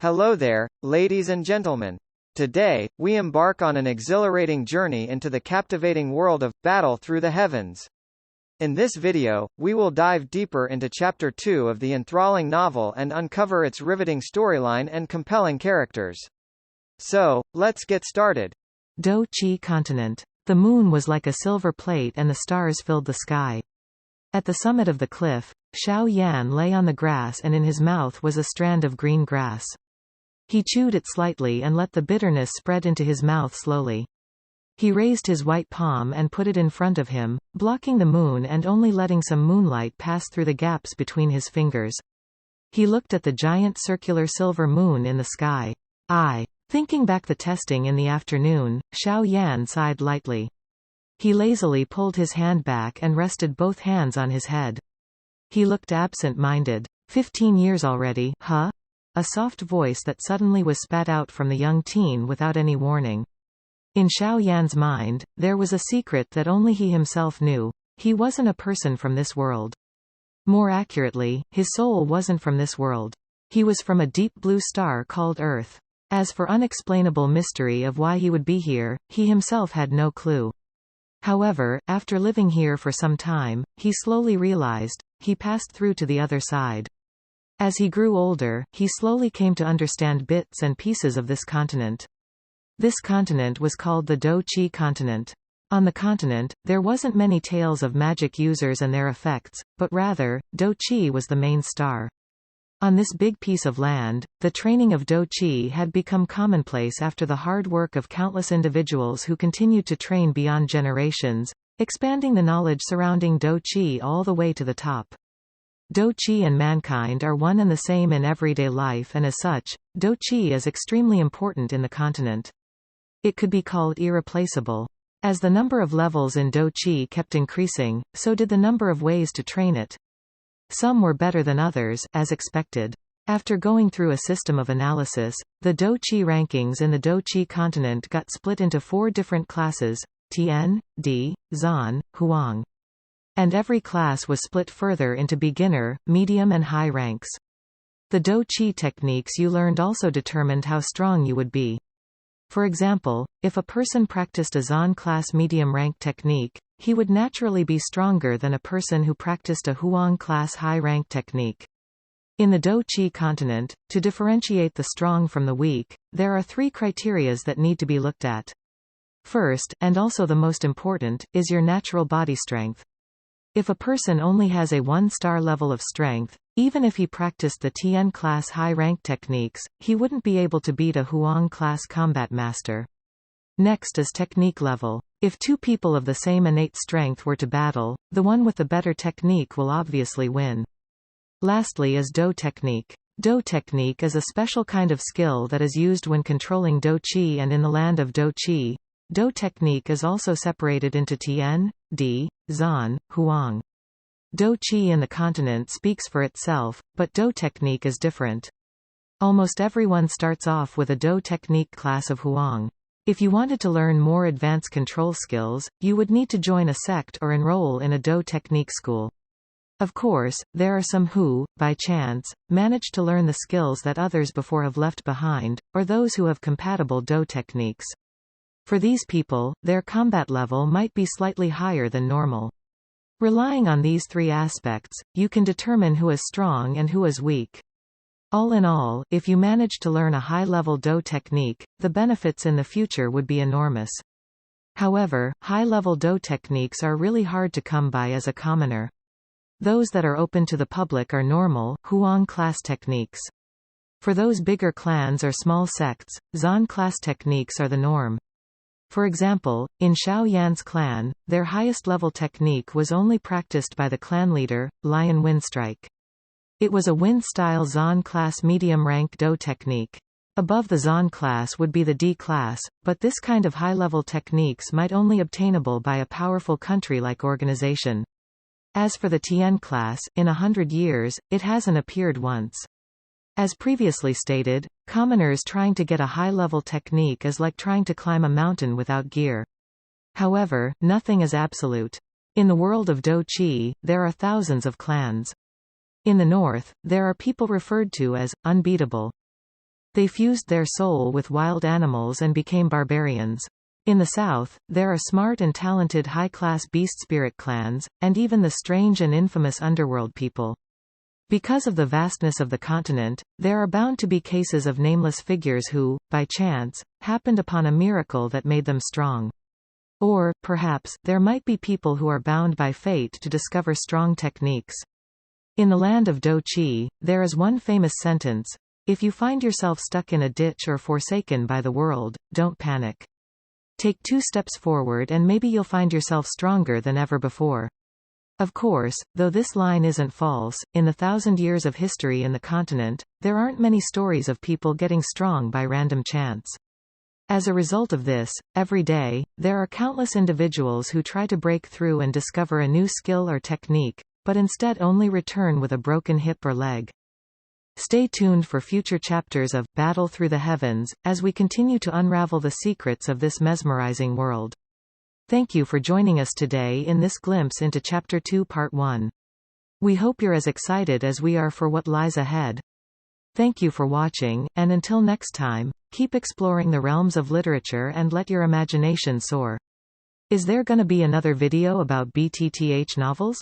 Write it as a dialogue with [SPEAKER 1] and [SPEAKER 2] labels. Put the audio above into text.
[SPEAKER 1] Hello there, ladies and gentlemen. Today, we embark on an exhilarating journey into the captivating world of Battle Through the Heavens. In this video, we will dive deeper into Chapter 2 of the enthralling novel and uncover its riveting storyline and compelling characters. So, let's get started.
[SPEAKER 2] Dou Qi Continent. The moon was like a silver plate and the stars filled the sky. At the summit of the cliff, Xiao Yan lay on the grass and in his mouth was a strand of green grass. He chewed it slightly and let the bitterness spread into his mouth slowly. He raised his white palm and put it in front of him, blocking the moon and only letting some moonlight pass through the gaps between his fingers. He looked at the giant circular silver moon in the sky. Thinking back the testing in the afternoon, Xiao Yan sighed lightly. He lazily pulled his hand back and rested both hands on his head. He looked absent-minded. 15 years already, huh? A soft voice that suddenly was spat out from the young teen without any warning. In Xiao Yan's mind, there was a secret that only he himself knew. He wasn't a person from this world. More accurately, his soul wasn't from this world. He was from a deep blue star called Earth. As for unexplainable mystery of why he would be here, he himself had no clue. However, after living here for some time, he slowly realized, he passed through to the other side. As he grew older, he slowly came to understand bits and pieces of this continent. This continent was called the Dou Qi Continent. On the continent, there wasn't many tales of magic users and their effects, but rather, Dou Qi was the main star. On this big piece of land, the training of Dou Qi had become commonplace after the hard work of countless individuals who continued to train beyond generations, expanding the knowledge surrounding Dou Qi all the way to the top. Dou Qi and mankind are one and the same in everyday life, and as such, Dou Qi is extremely important in the continent. It could be called irreplaceable. As the number of levels in Dou Qi kept increasing, so did the number of ways to train it. Some were better than others, as expected. After going through a system of analysis, the Dou Qi rankings in the Dou Qi continent got split into 4 different classes: Tian, Di, Zan, Huang. And every class was split further into beginner, medium and high ranks. The Dou Qi techniques you learned also determined how strong you would be. For example, if a person practiced a Zan class medium rank technique, he would naturally be stronger than a person who practiced a Huang class high rank technique. In the Dou Qi continent, to differentiate the strong from the weak, there are 3 criterias that need to be looked at. First, and also the most important, is your natural body strength. If a person only has a 1-star level of strength, even if he practiced the Tian class high-rank techniques, he wouldn't be able to beat a Huang class combat master. Next is technique level. If 2 people of the same innate strength were to battle, the one with the better technique will obviously win. Lastly is Dou technique. Dou technique is a special kind of skill that is used when controlling Dou Qi, and in the land of Dou Qi, Dou technique is also separated into Tian, Di, Zan, Huang. Dou Qi in the continent speaks for itself, but Dou technique is different. Almost everyone starts off with a Dou technique class of Huang. If you wanted to learn more advanced control skills, you would need to join a sect or enroll in a Dou technique school. Of course, there are some who, by chance, manage to learn the skills that others before have left behind, or those who have compatible Dou techniques. For these people, their combat level might be slightly higher than normal. Relying on these 3 aspects, you can determine who is strong and who is weak. All in all, if you manage to learn a high-level Dou technique, the benefits in the future would be enormous. However, high-level Dou techniques are really hard to come by as a commoner. Those that are open to the public are normal, Huang class techniques. For those bigger clans or small sects, Zan class techniques are the norm. For example, in Xiao Yan's clan, their highest level technique was only practiced by the clan leader, Lion Windstrike. It was a wind-style Zan class medium-rank Dou technique. Above the Zan class would be the Di class, but this kind of high-level techniques might only obtainable by a powerful country-like organization. As for the Tian class, in 100 years, it hasn't appeared once. As previously stated, commoners trying to get a high-level technique is like trying to climb a mountain without gear. However, nothing is absolute. In the world of Dou Qi, there are thousands of clans. In the north, there are people referred to as unbeatable. They fused their soul with wild animals and became barbarians. In the south, there are smart and talented high-class beast spirit clans, and even the strange and infamous underworld people. Because of the vastness of the continent, there are bound to be cases of nameless figures who, by chance, happened upon a miracle that made them strong. Or, perhaps, there might be people who are bound by fate to discover strong techniques. In the land of Do Chi, there is one famous sentence: if you find yourself stuck in a ditch or forsaken by the world, don't panic. Take 2 steps forward and maybe you'll find yourself stronger than ever before. Of course, though this line isn't false, in the 1,000 years of history in the continent, there aren't many stories of people getting strong by random chance. As a result of this, every day, there are countless individuals who try to break through and discover a new skill or technique, but instead only return with a broken hip or leg. Stay tuned for future chapters of Battle Through the Heavens, as we continue to unravel the secrets of this mesmerizing world. Thank you for joining us today in this glimpse into Chapter 2 Part 1. We hope you're as excited as we are for what lies ahead. Thank you for watching, and until next time, keep exploring the realms of literature and let your imagination soar. Is there gonna be another video about Btth novels?